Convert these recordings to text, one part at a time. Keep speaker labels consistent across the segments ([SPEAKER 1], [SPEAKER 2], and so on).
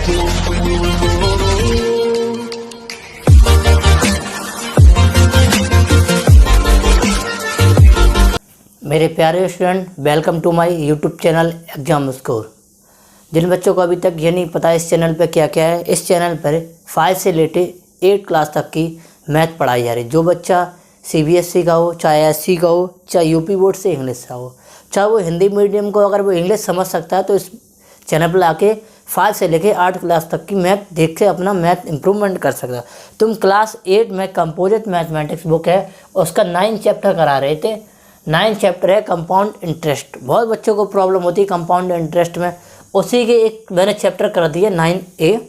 [SPEAKER 1] मेरे प्यारे student, welcome to my YouTube channel exam score. जिन बच्चों को अभी तक ये नहीं पता इस चैनल पर क्या क्या है, इस चैनल पर 5 से लेके 8 क्लास तक की मैथ पढ़ाई जा रही है। जो बच्चा CBSE का हो, चाहे SC का हो, चाहे यूपी बोर्ड से इंग्लिश का हो, चाहे वो हिंदी मीडियम को अगर वो इंग्लिश समझ सकता है तो इस चैनल पर आके 5 से लेके 8 क्लास तक की मैथ देख के अपना मैथ इंप्रूवमेंट कर सकता है। तुम क्लास 8 में कंपोजिट मैथमेटिक्स बुक है, उसका 9 चैप्टर करा रहे थे। 9 चैप्टर है कंपाउंड इंटरेस्ट। बहुत बच्चों को प्रॉब्लम होती है कंपाउंड इंटरेस्ट में, उसी के एक मैंने चैप्टर कर दिया 9A।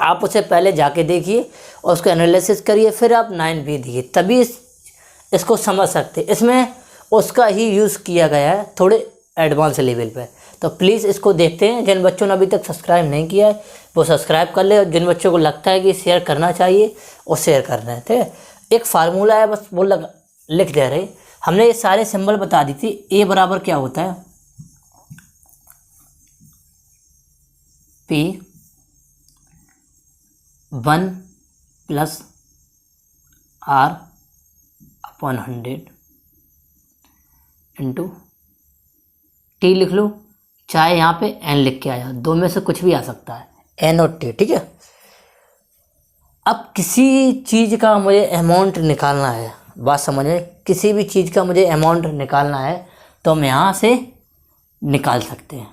[SPEAKER 1] आप उसे पहले जाके देखिए और उसको एनालिसिस करिए, फिर आप 9B दिए, तभी इसको समझ सकते। इसमें उसका ही यूज़ किया गया है थोड़े एडवांस लेवल पे। तो प्लीज़ इसको देखते हैं। जिन बच्चों ने अभी तक सब्सक्राइब नहीं किया है वो सब्सक्राइब कर ले, और जिन बच्चों को लगता है कि शेयर करना चाहिए वो शेयर कर रहे हैं। ठीक है, एक फार्मूला है, बस वो लिख दे रहे। हमने ये सारे सिंबल बता दी थी। A बराबर क्या होता है, P 1 + R/100 इंटू T लिख लो, चाहे यहाँ पे N लिख के आया, दो में से कुछ भी आ सकता है, N और T। ठीक है, अब किसी चीज़ का मुझे अमाउंट निकालना है, बात समझे, किसी भी चीज़ का मुझे अमाउंट निकालना है तो हम यहाँ से निकाल सकते हैं।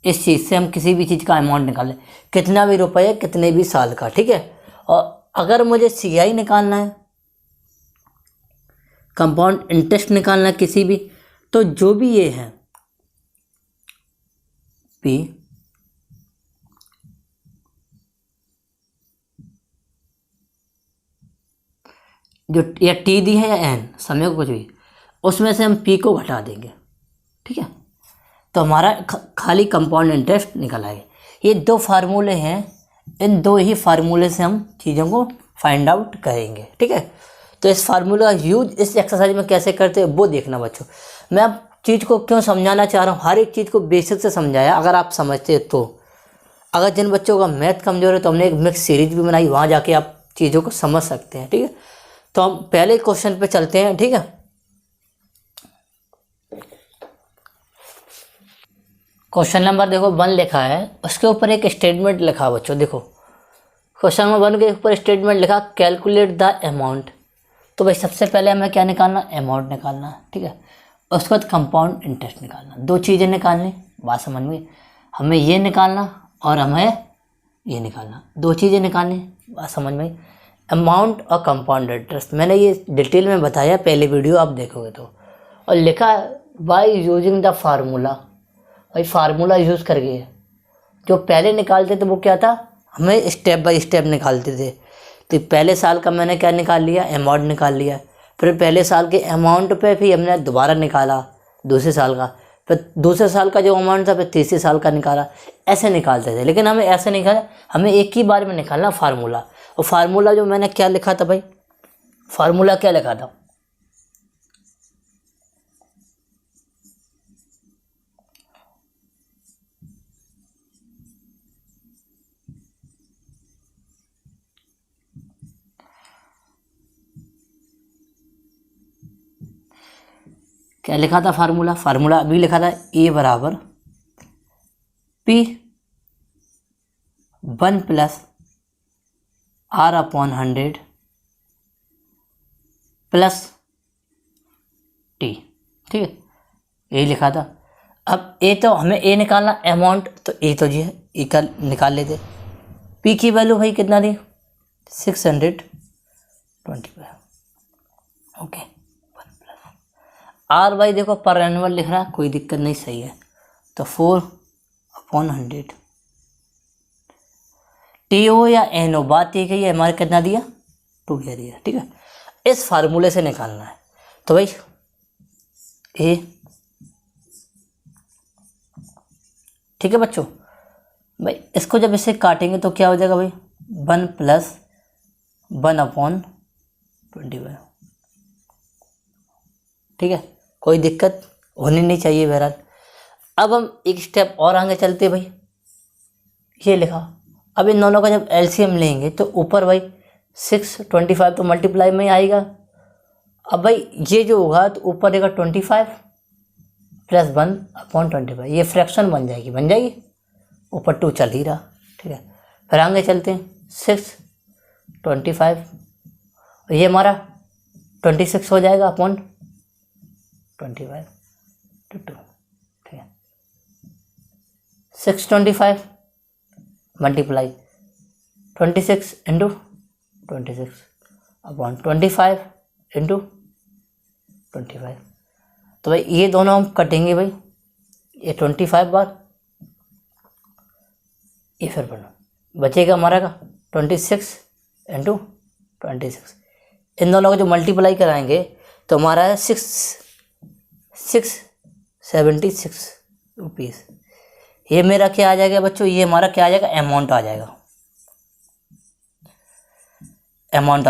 [SPEAKER 1] इस चीज़ से हम किसी भी चीज़ का अमाउंट निकालें, कितना भी रुपये, कितने भी साल का। ठीक है, और अगर मुझे CI निकालना है, कंपाउंड इंटरेस्ट निकालना है किसी भी, तो जो भी ये है P जो या T दी है या N, समय को कुछ भी, उसमें से हम P को घटा देंगे। ठीक है, तो हमारा खाली कंपाउंड इंटरेस्ट निकल आएगा। ये दो फार्मूले हैं, इन दो ही फार्मूले से हम चीज़ों को फाइंड आउट करेंगे। ठीक है, तो इस फार्मूले का यूज इस एक्सरसाइज में कैसे करते हैं वो देखना बच्चों। मैं अब चीज़ को क्यों समझाना चाह रहा हूँ, हर एक चीज़ को बेसिक से समझाया अगर आप समझते तो। अगर जिन बच्चों का मैथ कमज़ोर है तो हमने एक मिक्स सीरीज भी बनाई, वहाँ जाके आप चीज़ों को समझ सकते हैं। ठीक है, तो हम पहले क्वेश्चन पे चलते हैं। ठीक है, क्वेश्चन नंबर देखो 1 लिखा है, उसके ऊपर एक स्टेटमेंट लिखा है बच्चों। देखो क्वेश्चन नंबर 1 के ऊपर स्टेटमेंट लिखा कैलकुलेट द अमाउंट। तो भाई सबसे पहले हमें क्या निकालना, अमाउंट निकालना है। ठीक है, उसके बाद कंपाउंड इंटरेस्ट निकालना, दो चीज़ें निकालनी, बात समझ में। हमें ये निकालना और हमें ये निकालना, दो चीज़ें निकालनी, बात समझ में। अमाउंट और कंपाउंड इंटरेस्ट मैंने ये डिटेल में बताया, पहले वीडियो आप देखोगे तो। और लिखा बाय यूजिंग द फार्मूला, भाई फार्मूला यूज़ करके। जो पहले निकालते थे वो क्या था, हमें स्टेप बाय स्टेप निकालते थे। तो पहले साल का मैंने क्या निकाल लिया, अमाउंट निकाल लिया। फिर पहले साल के अमाउंट पे फिर हमने दोबारा निकाला दूसरे साल का, फिर दूसरे साल का जो अमाउंट था फिर तीसरे साल का निकाला। ऐसे निकालते थे, लेकिन हमें ऐसे निकाला, हमें एक ही बार में निकालना फार्मूला। और फार्मूला जो मैंने क्या लिखा था भाई, फार्मूला क्या लिखा था, क्या लिखा था फार्मूला, फार्मूला अभी लिखा था A बराबर P 1 + R/100 + T। ठीक है, यही लिखा था। अब A तो हमें A निकालना, अमाउंट तो A तो जी है, E का निकाल लेते। P की वैल्यू भाई कितना दी, 625। ओके, R भाई देखो पर एनुअल लिख रहा है, कोई दिक्कत नहीं, सही है। तो 4/100 TO या NO, बात एक ही है, हमारे कितना दिया, 2 दिया। ठीक है, इस फार्मूले से निकालना है। तो भाई A, ठीक है बच्चों, भाई इसको जब इसे काटेंगे तो क्या हो जाएगा भाई, 1 + 1/25। ठीक है, कोई दिक्कत होनी नहीं चाहिए बहरहाल। अब हम एक स्टेप और आगे चलते भाई, ये लिखा अब इन दोनों का जब एलसीएम लेंगे तो ऊपर भाई 625 तो मल्टीप्लाई में ही आएगा। अब भाई ये जो होगा तो ऊपर रहेगा 25 + 1/25, ये फ्रैक्शन बन जाएगी, ऊपर 2 चल ही रहा, ठीक है। फिर आगे चलते हैं, 625 ये हमारा 26 हो जाएगा अपॉन 25 to 2, ठीक है। 625 मल्टीप्लाई 26 इंटू 26 अपॉन 25 इंटू 25। तो भाई ये दोनों हम कटेंगे भाई, ये 25 बार, ये फिर बचेगा हमारा का 26 इंटू 26। इन दोनों को जो मल्टीप्लाई कराएंगे तो हमारा है 676 रुपीज़। ये मेरा क्या आ जाएगा बच्चों, ये हमारा क्या आ जाएगा, अमाउंट आ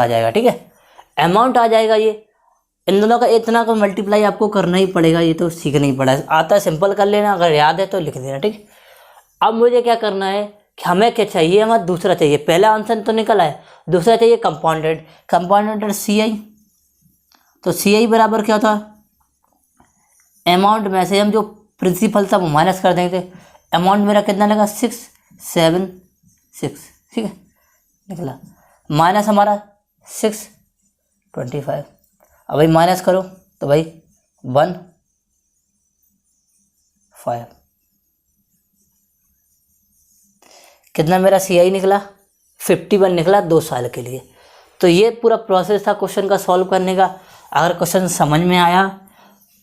[SPEAKER 1] जाएगा, ठीक है। अमाउंट आ जाएगा ये। इन दोनों का इतना का मल्टीप्लाई आपको करना ही पड़ेगा, ये तो सीखना ही पड़ा है। आता है सिंपल कर लेना, अगर याद है तो लिख देना, ठीक है। अब मुझे क्या करना है कि हमें क्या चाहिए, हमें दूसरा चाहिए। पहला आंसर तो निकल आया, दूसरा चाहिए कंपाउंडेड CI। तो CI बराबर क्या होता है, अमाउंट में से हम जो प्रिंसिपल था वो माइनस कर देंगे। अमाउंट मेरा कितना लगा, 676, ठीक है, निकला। माइनस हमारा 625। अब भाई माइनस करो तो भाई 15 कितना मेरा CI निकला, 51 निकला 2 साल के लिए। तो ये पूरा प्रोसेस था क्वेश्चन का सॉल्व करने का। अगर क्वेश्चन समझ में आया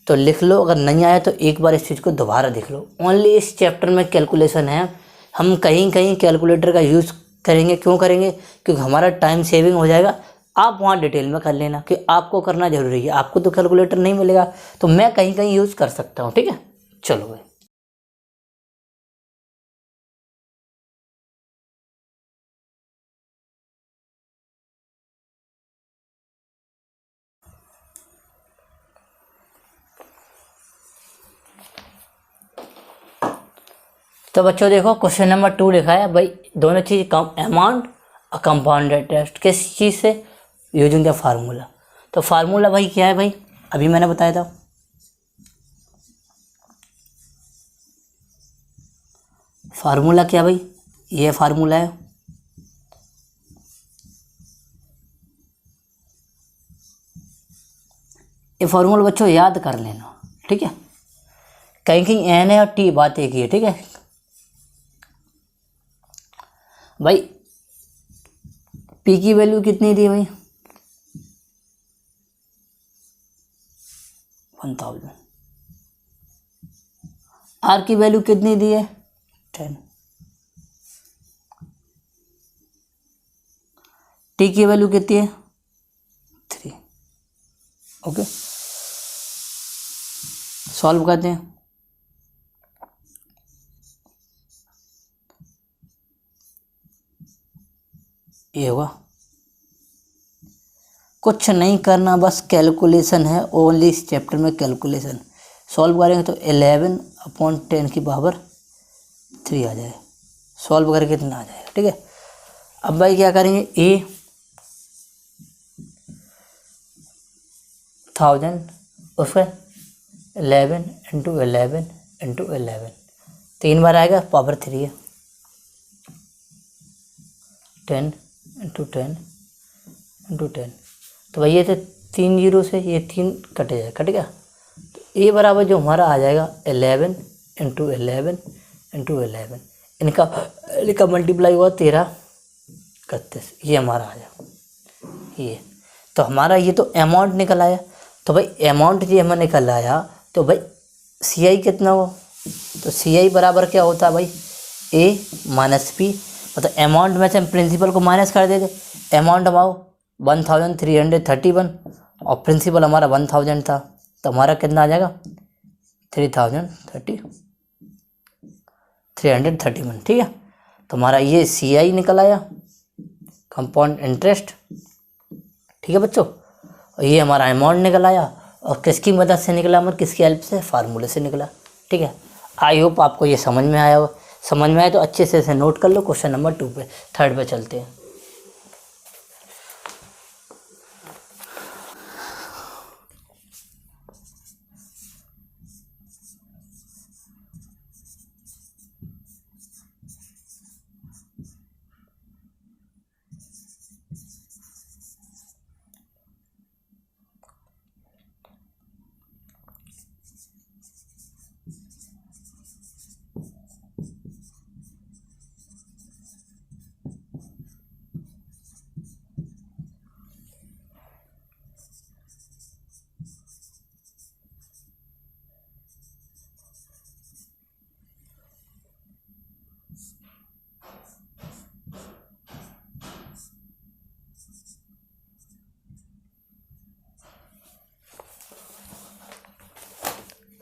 [SPEAKER 1] तो लिख लो, अगर नहीं आया तो एक बार इस चीज़ को दोबारा देख लो। ओनली इस चैप्टर में कैलकुलेशन है, हम कहीं कहीं कैलकुलेटर का यूज़ करेंगे। क्यों करेंगे, क्योंकि हमारा टाइम सेविंग हो जाएगा। आप वहाँ डिटेल में कर लेना कि आपको करना ज़रूरी है, आपको तो कैलकुलेटर नहीं मिलेगा, तो मैं कहीं कहीं यूज़ कर सकता हूँ, ठीक है। चलो भाई, तो बच्चों देखो क्वेश्चन नंबर 2 लिखा है भाई, दोनों चीज़ अमाउंट और कंपाउंडेड इंटरेस्ट किस चीज़ से, यूजिंग द फार्मूला। तो फार्मूला भाई क्या है भाई, अभी मैंने बताया था, फार्मूला क्या भाई, ये फार्मूला है। ये फार्मूला बच्चों याद कर लेना, ठीक है। कहीं कहीं एन है और टी बात एक ही है, ठीक है भाई। पी की वैल्यू कितनी थी भाई, 1000। आर की वैल्यू कितनी दी है, 10। टी की वैल्यू कितनी है, 3। ओके, सॉल्व करते हैं। ये होगा, कुछ नहीं करना, बस कैलकुलेशन है, ओनली इस चैप्टर में कैलकुलेशन। सॉल्व करेंगे तो 11/10³ आ जाए, सॉल्व करके कितना आ जाएगा, ठीक है। अब भाई क्या करेंगे, ए 1000 उसका 11 × 11 × 11 3 बार आएगा, पावर 3 है, 10 × 10 × 10। तो भाई ये तो 3 जीरो से ये 3 कट गया। तो ए बराबर जो हमारा आ जाएगा 11 × 11 × 11, इनका मल्टीप्लाई हुआ 1331, ये हमारा आ जाएगा ये। तो हमारा ये तो अमाउंट निकल आया। तो भाई अमाउंट जी हमें निकल आया, तो भाई CI कितना हो, तो CI बराबर क्या होता है भाई, A - P। मतलब अमाउंट में से हम प्रिंसिपल को माइनस कर देते। अमाउंट हमारा 1331 और प्रिंसिपल हमारा 1000 था, तो हमारा कितना आ जाएगा 331, ठीक है। तो हमारा ये CI निकल आया, कंपाउंड इंटरेस्ट, ठीक है बच्चों। और ये हमारा अमाउंट निकल आया, और किसकी मदद से निकला, हमारे किसकी हेल्प से, फार्मूले से निकला, ठीक है। आई होप आपको ये समझ में आया हो। समझ में आए तो अच्छे से इसे नोट कर लो। क्वेश्चन नंबर 2 पे, 3 पे चलते हैं।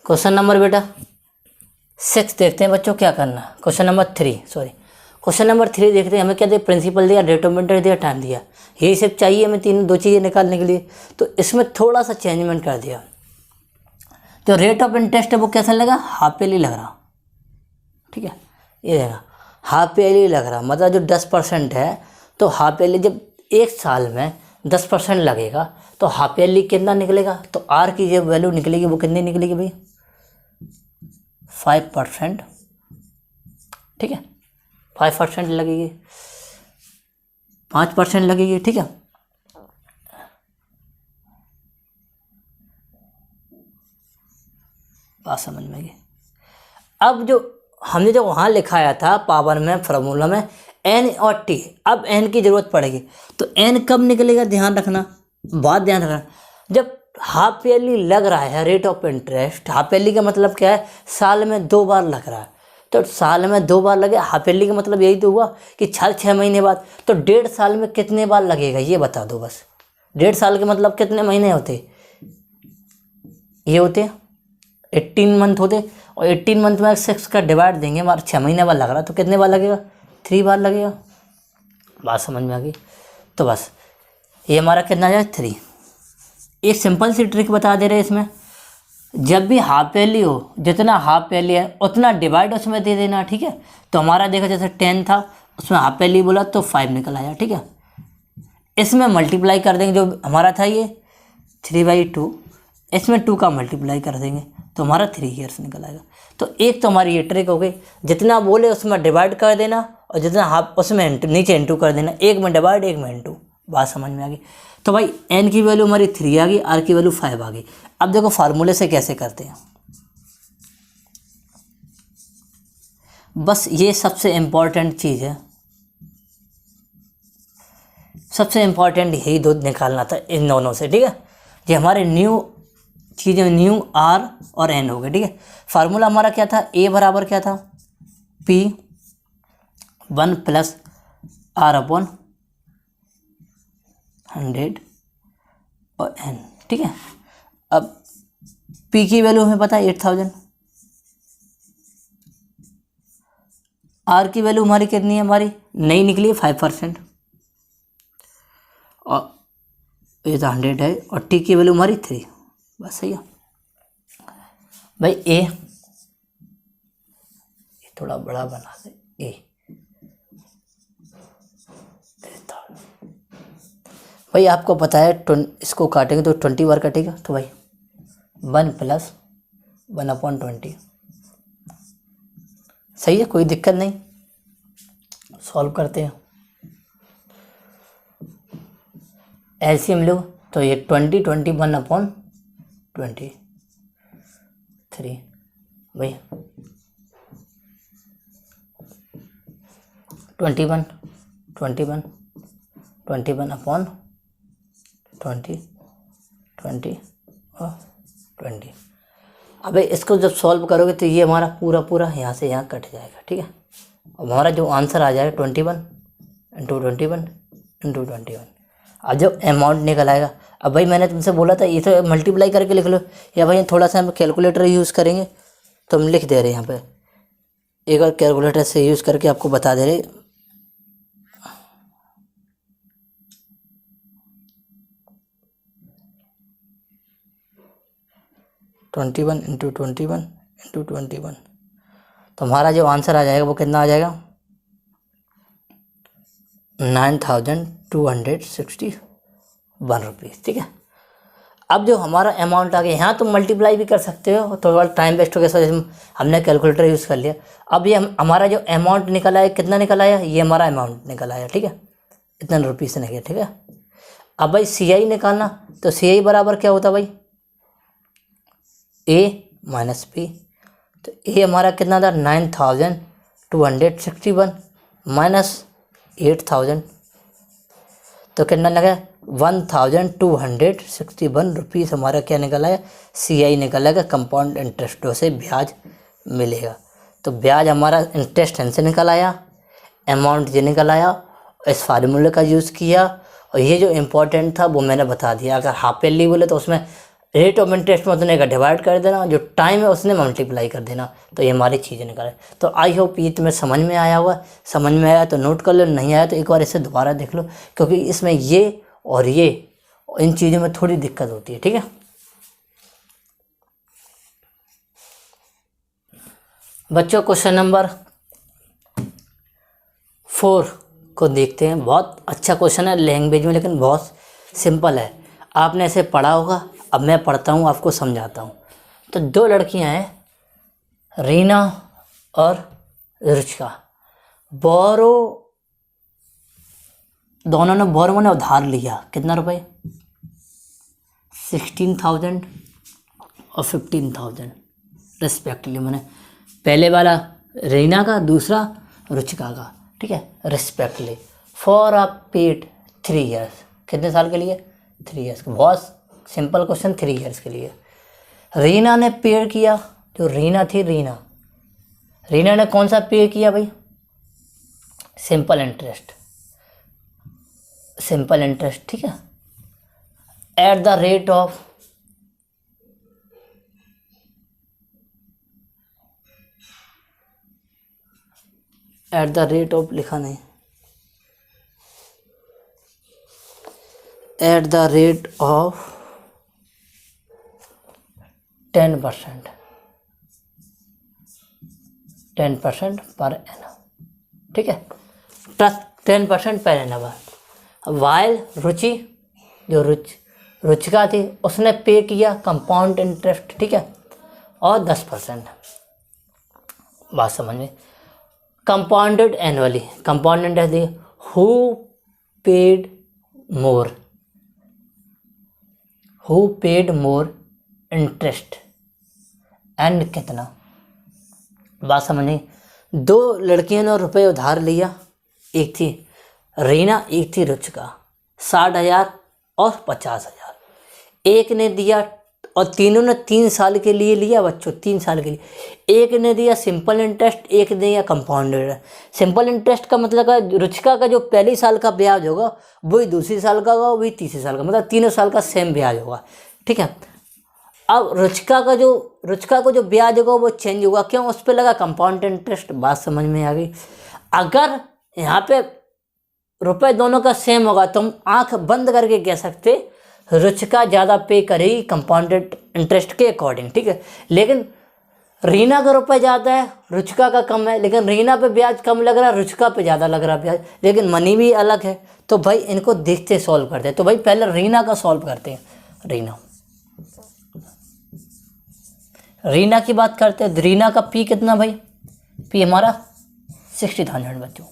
[SPEAKER 1] क्वेश्चन नंबर बेटा 6 देखते हैं बच्चों क्या करना। क्वेश्चन नंबर 3 देखते हैं। हमें क्या दिया, प्रिंसिपल दिया, रेट ऑफ इंटरेस्ट दिया, टाइम दिया। यही सब चाहिए हमें, तीन दो चीज़ें निकालने के लिए। तो इसमें थोड़ा सा चेंजमेंट कर दिया। जो रेट ऑफ इंटरेस्ट है वो कैसा लगा, हाफ ईयरली लग रहा, ठीक है। ये देखा हाफ ईयरली लग रहा, मतलब जो 10% है तो हाफ ईयरली जब एक साल में 10% लगेगा तो हाफ ईयरली कितना निकलेगा। तो आर की जो वैल्यू निकलेगी वो कितनी निकलेगी भाई, 5%, ठीक है। 5% लगेगी, 5% लगेगी, ठीक है। बात समझ में आई। अब जो हमने जो वहाँ लिखाया था पावर में, फार्मूला में एन और टी, अब एन की ज़रूरत पड़ेगी। तो एन कब निकलेगा, ध्यान रखना, बात ध्यान रखना। जब हाफ ईयरली लग रहा है rate of interest, half yearly का मतलब क्या है, साल में 2 बार लग रहा है। तो साल में 2 बार लगे, हाफ ईयरली का मतलब यही तो हुआ कि 6 महीने बाद। तो 1.5 साल में कितने बार लगेगा ये बता दो बस। 1.5 साल के मतलब कितने महीने होते, ये होते 18 मंथ होते। और 18 मंथ में 6 का डिवाइड देंगे, हमारा 6 महीने बाद लग रहा है तो कितने बार लगेगा, 3 बार लगेगा। बात समझ में आ गई। तो बस ये हमारा कितना जाए 3। एक सिंपल सी ट्रिक बता दे रहे हैं इसमें, जब भी हाफ ईयरली हो, जितना हाफ ईयरली है उतना डिवाइड उसमें दे देना, ठीक है। तो हमारा देखो जैसे 10 था, उसमें हाफ ईयरली बोला तो 5 निकल आया, ठीक है। इसमें मल्टीप्लाई कर देंगे, जो हमारा था ये 3/2, इसमें 2 का मल्टीप्लाई कर देंगे तो हमारा 3 ईयर्स निकल आएगा। तो एक तो हमारी ये ट्रिक हो गई, जितना बोले उसमें डिवाइड कर देना और जितना हाफ उसमें नीचे इंटू कर देना, एक में डिवाइड एक में इंटू। बात समझ में आ गई। तो भाई एन की वैल्यू हमारी 3 आ गई, आर की वैल्यू 5 आ गई। अब देखो फार्मूले से कैसे करते हैं, बस ये सबसे इम्पॉर्टेंट चीज़ है, सबसे इम्पॉर्टेंट यही दो निकालना था इन दोनों से, ठीक है। ये हमारे न्यू चीज़ें, न्यू आर और एन हो गए, ठीक है। फार्मूला हमारा क्या था, ए बराबर क्या था, P 1 + R/100 और n, ठीक है। अब P की वैल्यू हमें पता है 8000, R की वैल्यू हमारी कितनी है, हमारी नई निकली है 5%, और ये तो 100 है, और T की वैल्यू हमारी 3। बस सही है भाई। ये थोड़ा बड़ा बना दे, ए भाई आपको पता है इसको काटेंगे तो 20 बार कटेगा। तो भाई 1 + 1/20 सही है, कोई दिक्कत नहीं। सॉल्व करते हैं, एलसीएम लो तो ये 20 1/23 भाई 21 21 21/20 20 और 20। अबे इसको जब सॉल्व करोगे तो ये हमारा पूरा पूरा यहाँ से यहाँ कट जाएगा, ठीक है। अब हमारा जो आंसर आ जाएगा 21 × 21 × 21। अब जो अमाउंट निकल आएगा, अब भाई मैंने तुमसे बोला था ये तो मल्टीप्लाई करके लिख लो, या भाई थोड़ा सा हम कैलकुलेटर यूज़ करेंगे तो हम लिख दे रहे हैं यहाँ पे, एक बार कैलकुलेटर से यूज़ करके आपको बता दे रहे। 21 × 21 × 21, तो हमारा जो आंसर आ जाएगा वो कितना आ जाएगा 9261 रुपीज़। ठीक है, अब जो हमारा अमाउंट आ गया, यहाँ तो मल्टीप्लाई भी कर सकते हो, थोड़ा टाइम वेस्ट हो गया, सो हमने कैलकुलेटर यूज़ कर लिया। अब ये हमारा जो अमाउंट निकल आया, कितना निकल आया, ये हमारा अमाउंट निकल आया। ठीक है, इतना रुपीज़ से निकले। ठीक है, अब भाई CI निकालना, तो CI बराबर क्या होता भाई, A माइनस P। तो A हमारा कितना था 9261 माइनस 8000, तो कितना लगा 1261 रुपीज़ हमारा क्या निकला है, CI निकला है, कंपाउंड इंटरेस्टों से ब्याज मिलेगा। तो ब्याज हमारा इंटरेस्ट से निकल आया, अमाउंट ये निकल आया, इस फार्मूले का यूज़ किया, और ये जो इम्पोर्टेंट था वो मैंने बता दिया। अगर हाफ ईयरली बोले तो उसमें रेट ऑफ इंटरेस्ट में उतने का डिवाइड कर देना, जो टाइम है उसने मल्टीप्लाई कर देना, तो ये हमारी चीज़ें निकले। तो आई होप ये तुम्हें समझ में आया होगा। समझ में आया तो नोट कर लो, नहीं आया तो एक बार इसे दोबारा देख लो, क्योंकि इसमें ये और ये इन चीज़ों में थोड़ी दिक्कत होती है। ठीक है, बच्चों क्वेश्चन नंबर 4 को देखते हैं। बहुत अच्छा क्वेश्चन है लैंग्वेज में, लेकिन बहुत सिंपल है, आपने इसे पढ़ा होगा। अब मैं पढ़ता हूँ, आपको समझाता हूँ। तो 2 लड़कियाँ हैं, रीना और रुचिका। दोनों ने बोरो ने उधार लिया, कितना रुपए, 16,000 और 15,000 रिस्पेक्टिवली। मैंने पहले वाला रीना का, दूसरा रुचिका का। ठीक है, respectively for a period 3 years. कितने साल के लिए, 3 ईयर्स। बहुत सिंपल क्वेश्चन, 3 ईयर्स के लिए। रीना ने पे किया, जो रीना थी, रीना ने कौन सा पे किया भाई, सिंपल इंटरेस्ट। ठीक है, एट द रेट ऑफ लिखा नहीं, at the rate of 10% per annum. ठीक है, 10% पर एनम। वाइल रुचिका थी, उसने पे किया कंपाउंड इंटरेस्ट। ठीक है, और 10%। बात समझ में, compounded annually, compound interest. Who paid more interest and कितना। बात समझिए, 2 लड़कियों ने रुपए उधार लिया, एक थी रीना, एक थी रुचिका, 60,000 और 50,000। एक ने दिया, और तीनों ने 3 साल के लिए लिया बच्चों, 3 साल के लिए। एक ने दिया सिंपल इंटरेस्ट, एक ने दिया कंपाउंडेड। सिंपल इंटरेस्ट का मतलब है रुचिका का जो पहले साल का ब्याज होगा वही दूसरी साल का होगा, वही तीसरे साल का, मतलब तीनों साल का सेम ब्याज होगा। ठीक है, अब रुचिका को जो ब्याज होगा वो चेंज होगा, क्यों, उस पर लगा कंपाउंड इंटरेस्ट। बात समझ में आ गई। अगर यहाँ पे रुपए दोनों का सेम होगा तो हम आंख बंद करके कह सकते रुचिका ज़्यादा पे करेगी कंपाउंडेड इंटरेस्ट के अकॉर्डिंग। ठीक है, लेकिन रीना का रुपए ज़्यादा है, रुचिका का कम है, लेकिन रीना पे ब्याज कम लग रहा है, रुचिका पे ज़्यादा लग रहा है ब्याज, लेकिन मनी भी अलग है। तो भाई इनको देखते सॉल्व करते हैं। तो भाई पहले रीना का सॉल्व करते हैं। रीना की बात करते हैं। रीना का पी कितना भाई, पी हमारा 60,000 बच्चों।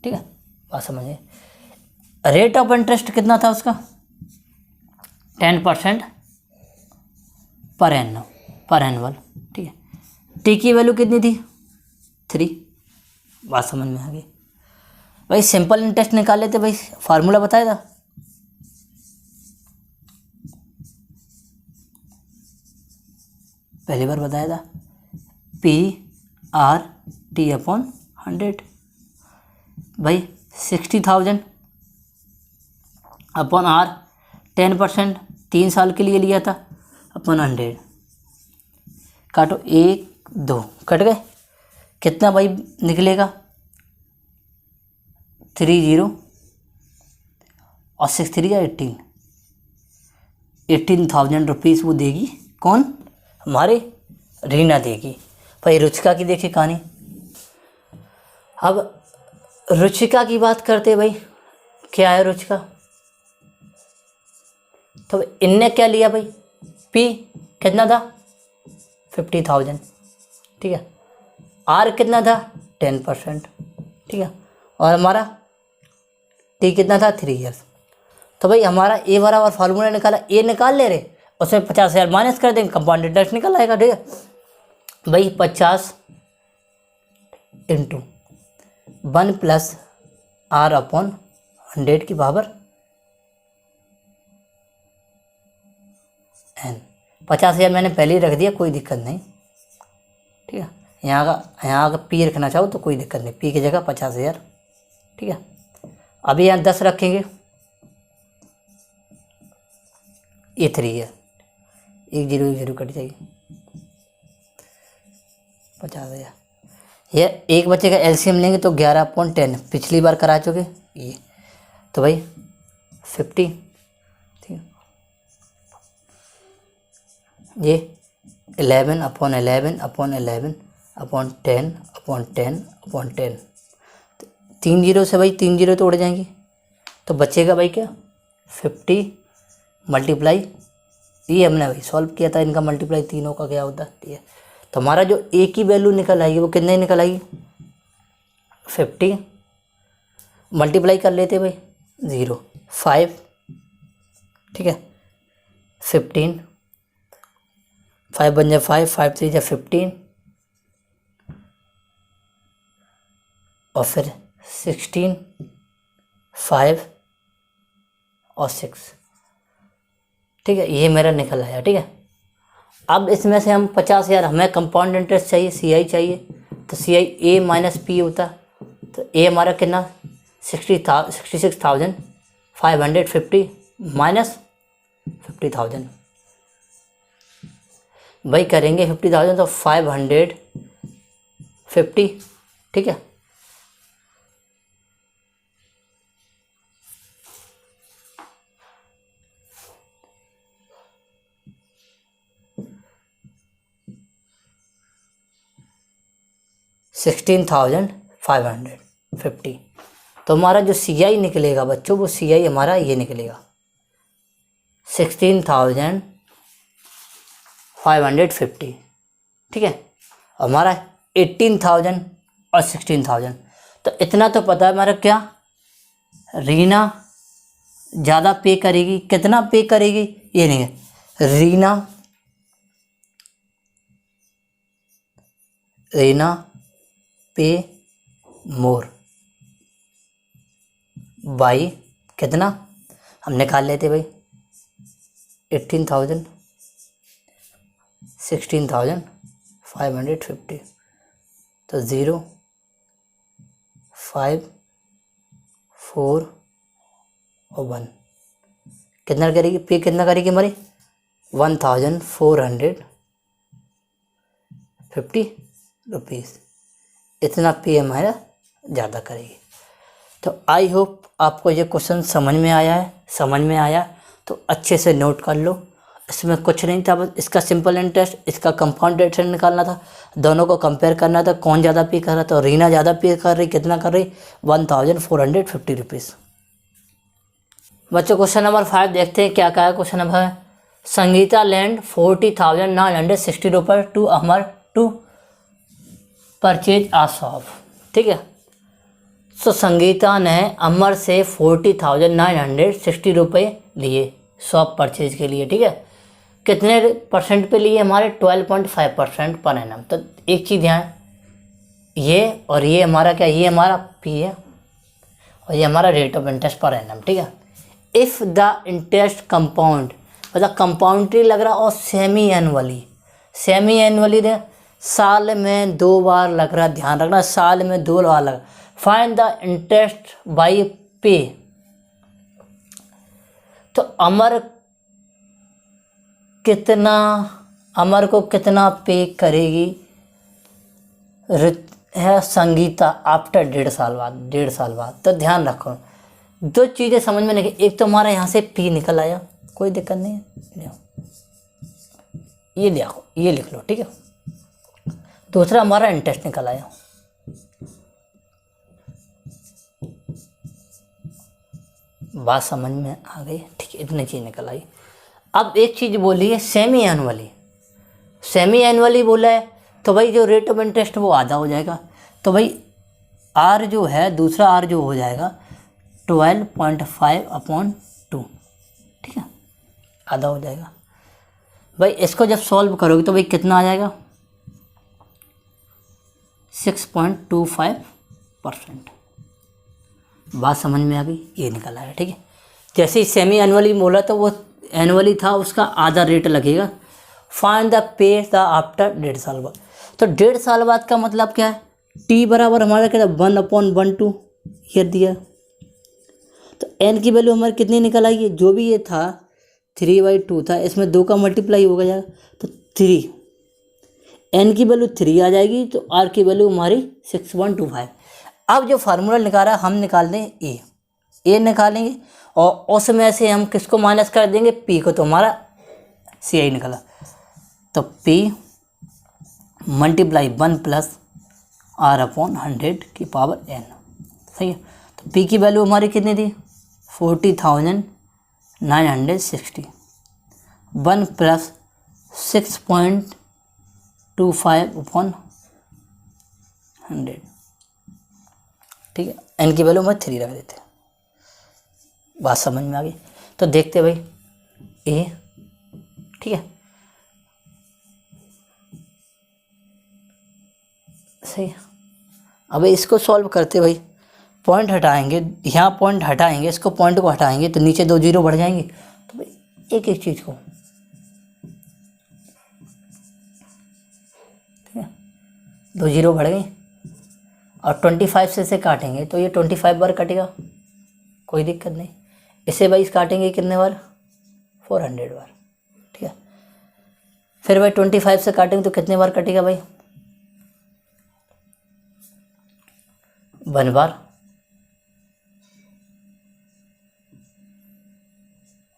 [SPEAKER 1] ठीक है, बात समझिए। रेट ऑफ इंटरेस्ट कितना था उसका, 10% पर एनुअल। ठीक है, टी की वैल्यू कितनी थी, 3। बात समझ में आ गई भाई। सिंपल इंटरेस्ट निकाले थे भाई, फार्मूला बताया था, पहली बार बताया था, PRT/100 भाई। 60,000 अपॉन R, 10% 3 साल के लिए लिया था, अपॉन 100। काटो, 1 2 कट गए, कितना भाई निकलेगा, 30 और 6 3 18। 18,000 रुपीज़ वो देगी, कौन, हमारे रीना देगी। भाई रुचिका की देखिए कहानी। अब रुचिका की बात करते भाई, क्या है रुचिका, तो इनने क्या लिया भाई, पी कितना था 50,000, ठीक है, आर कितना था 10%, ठीक है, और हमारा टी कितना था 3 ईयर्स। तो भाई हमारा ए बराबर फार्मूला निकाला, ए निकाल ले रहे, उसमें 50,000 माइनस कर देंगे, कंपाउंड इंटरेस्ट निकल आएगा, ठीक है भाई। 50 इंटू 1 प्लस आर अपॉन 100 की पावर एन। 50,000 मैंने पहले ही रख दिया, कोई दिक्कत नहीं, ठीक है। यहाँ का पी रखना चाहो तो कोई दिक्कत नहीं, पी की जगह 50,000, ठीक है। अभी यहाँ 10 रखेंगे, ये 3 है, 1 0 कट जाएगी, 50,000। ये एक बच्चे का एलसीएम लेंगे तो 11/10, पिछली बार करा चुके ये, तो भाई 50, ठीक है, ये 11/11/11/10/10/10, 3 0 से भाई 3 0 तो उड़ जाएंगी, तो बचेगा भाई क्या 50 मल्टीप्लाई, ये हमने भाई सॉल्व किया था, इनका मल्टीप्लाई तीनों का क्या होता है। तो हमारा जो ए की वैल्यू निकल आएगी वो कितने निकल आएगी 50 मल्टीप्लाई कर लेते भाई 0 5, ठीक है, 15, 5 बन जाए 5, 5 3 जा 15, और फिर 16, 5 और 6, ठीक है, ये मेरा निकल आया, ठीक है। अब इसमें से हम 50,000, हमें कंपाउंड इंटरेस्ट चाहिए, CI चाहिए, तो CI A माइनस P होता, तो A हमारा कितना 66,550 माइनस 50,000, भाई करेंगे 50,000 तो 550, ठीक है, $16,550। तो हमारा जो CI निकलेगा बच्चों, वो CI हमारा ये निकलेगा 16,550, ठीक है, हमारा 18,000 और 16,000। तो इतना तो पता है हमारा क्या, रीना ज़्यादा पे करेगी, कितना पे करेगी ये नहीं है, रीना पे मोर बाई कितना, हम निकाल लेते भाई 18,000 16,550, तो 0 5 4 और 1 कितना करेगी, पे कितना करेगी हमारी 1,450 रुपीज़, इतना पे हमारा ज़्यादा करेगी। तो आई होप आपको ये क्वेश्चन समझ में आया तो अच्छे से नोट कर लो, इसमें कुछ नहीं था, बस इसका सिंपल इंटरेस्ट, इसका कंपाउंड इंटरेस्ट निकालना था, दोनों को कंपेयर करना था, कौन ज़्यादा पे कर रहा था, तो रीना ज़्यादा पे कर रही, कितना कर रही 1,450 रुपीज़। बच्चों क्वेश्चन नंबर 5 देखते हैं क्या है। क्वेश्चन नंबर संगीता लैंड 40,960 रुपये to Amar to purchase a shop, ठीक है। सो संगीता ने अमर से 40,960 रुपये लिए शॉप परचेज के लिए, ठीक है। कितने परसेंट पे लिए, हमारे 12.5% पर एनम। तो एक चीज़ ध्यान, ये और ये हमारा क्या, ये हमारा पी है और ये हमारा rate of interest per annum, ठीक है। इफ़ द इंटरेस्ट कंपाउंड, मतलब कंपाउंडरी लग रहा और सेमी एनुअली दे, साल में 2 बार लग रहा, ध्यान रखना, साल में 2 बार लग रहा। फाइंड द इंटरेस्ट बाई पे, तो अमर को कितना पे करेगी है संगीता आफ्टर 1.5 साल बाद। तो ध्यान रखो, 2 चीज़ें समझ में नहीं, एक तो हमारा यहाँ से पी निकल आया, कोई दिक्कत नहीं है, ये देखो, ये लिख लो, ठीक है। दूसरा हमारा इंटरेस्ट निकल आया। बात समझ में आ गई? ठीक है, इतनी चीज़ निकल आई। अब एक चीज़ बोली है सेमी एनुअली। सेमी एनुअली बोला है तो भाई जो रेट ऑफ इंटरेस्ट वो आधा हो जाएगा। तो भाई आर जो है, दूसरा आर जो हो जाएगा 12.5/2, ठीक है, आधा हो जाएगा। भाई इसको जब सॉल्व करोगे तो भाई कितना आ जाएगा? 6.25%। बात समझ में आ गई? ये निकल आया, ठीक है। जैसे ही सेमी एनुअली बोला तो वो एनुअली था, उसका आधा रेट लगेगा। Find the pay the after 1.5 साल बाद। तो 1.5 साल बाद का मतलब क्या है? टी बराबर हमारा क्या था? 1/12 ये दिया। तो एन की वैल्यू हमारी कितनी निकल आई है? जो भी ये था 3/2 था, इसमें 2 का मल्टीप्लाई हो जाएगा तो 3। एन की वैल्यू 3 आ जाएगी तो आर की वैल्यू हमारी 6.25। अब जो फार्मूला निकाला हम निकाल दें ए निकालेंगे और उसमें से हम किसको माइनस कर देंगे? पी को। तो हमारा सी आई निकला। तो पी मल्टीप्लाई 1 + r/100 की पावर n, सही है। तो पी की वैल्यू हमारी कितनी थी? 40,960। 1 + 6.25/100, ठीक है। एन की वैल्यू मैं 3 रख देते। बात समझ में आ गई? तो देखते भाई ए, ठीक है, सही है। अब इसको सॉल्व करते भाई, पॉइंट हटाएंगे, यहाँ पॉइंट हटाएंगे, इसको पॉइंट को हटाएंगे तो नीचे 2 जीरो बढ़ जाएंगे। तो भाई एक एक चीज़ को, ठीक है, 2 जीरो बढ़ गई और 25 से काटेंगे तो ये 25 बार कटेगा, कोई दिक्कत नहीं। इसे भाई काटेंगे कितने बार? 400 बार, ठीक है। फिर भाई 25 से काटेंगे तो कितने बार कटेगा भाई? 1 बार।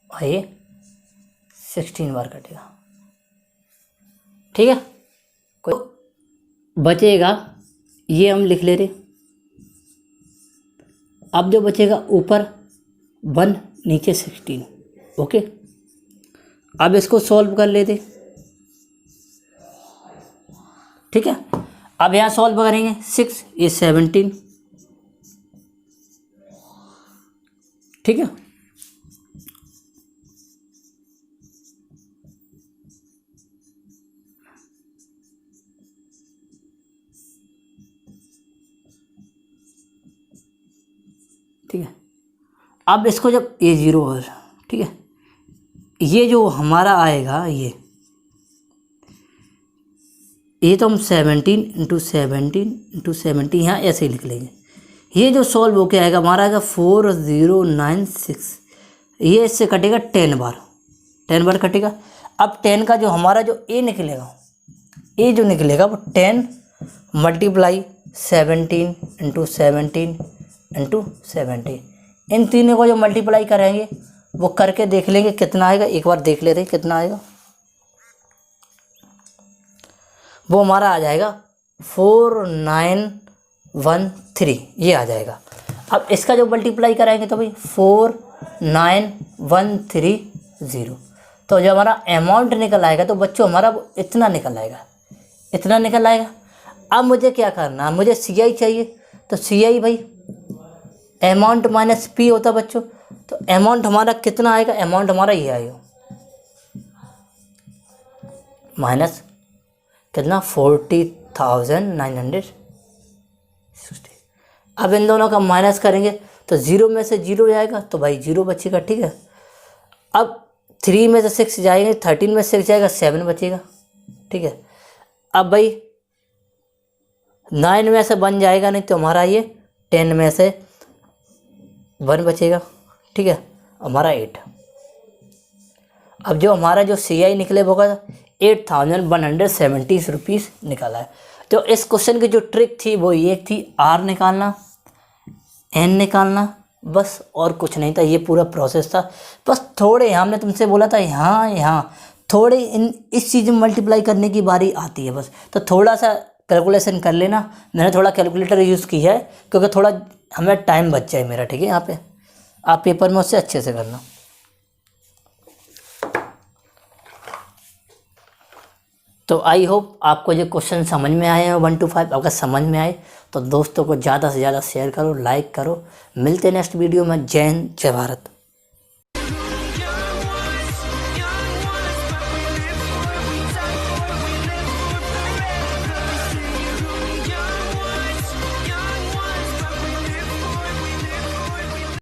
[SPEAKER 1] और ये 16 बार कटेगा, ठीक है। कोई बचेगा ये हम लिख ले रहे। अब जो बचेगा ऊपर 1 नीचे 16, ओके। अब इसको सॉल्व कर लेते, ठीक है। अब यहाँ सॉल्व करेंगे 6 ये 17, ठीक है। ठीक है, अब इसको जब ये 0 हो, ठीक है, ये जो हमारा आएगा ये तो हम 17 × 17 × 17 यहाँ ऐसे ही लिख लेंगे। ये जो सॉल्व होके आएगा हमारा आएगा 4096। ये इससे कटेगा 10 बार कटेगा। अब 10 का जो हमारा जो ए निकलेगा, ए जो निकलेगा वो 10 × 17 × 17 × 17, इन तीनों को जो मल्टीप्लाई करेंगे वो करके देख लेंगे कितना आएगा। एक बार देख लेते हैं कितना आएगा। वो हमारा आ जाएगा 4913, ये आ जाएगा। अब इसका जो मल्टीप्लाई कराएंगे तो भाई 49130। तो जब हमारा अमाउंट निकल आएगा तो बच्चों हमारा इतना निकल आएगा। अब मुझे क्या करना है? मुझे सी आई चाहिए। तो सी आई भाई अमाउंट माइनस पी होता बच्चों। तो अमाउंट हमारा कितना आएगा? अमाउंट हमारा ये आएगा माइनस कितना? 40,960। अब इन दोनों का माइनस करेंगे तो 0 में से 0 जाएगा तो भाई 0 बचेगा, ठीक है। अब 3 में से 6 जाएंगे, 13 में से 6 जाएगा, 7 बचेगा, ठीक है। अब भाई 9 में से 1 जाएगा नहीं तो हमारा ये 10 में से 1 बचेगा, ठीक है, हमारा 8। अब जो हमारा जो सी आई निकले होगा 8,170 रुपीज़ निकाला है। तो इस क्वेश्चन की जो ट्रिक थी वो ये थी, आर निकालना, एन निकालना, बस और कुछ नहीं था। ये पूरा प्रोसेस था। बस थोड़े हमने तुमसे बोला था यहाँ थोड़े इस चीज़ में मल्टीप्लाई करने की बारी आती है बस। तो थोड़ा सा कैलकुलेशन कर लेना। मैंने थोड़ा कैलकुलेटर यूज़ की है क्योंकि थोड़ा हमें टाइम बच जाए मेरा, ठीक है। यहाँ पे आप पेपर में उससे अच्छे से करना। तो आई होप आपको ये क्वेश्चन समझ में आए हैं 1 to 5। अगर समझ में आए तो दोस्तों को ज़्यादा से ज़्यादा शेयर करो, लाइक करो। मिलते हैं नेक्स्ट वीडियो में। जय हिंद, जय भारत।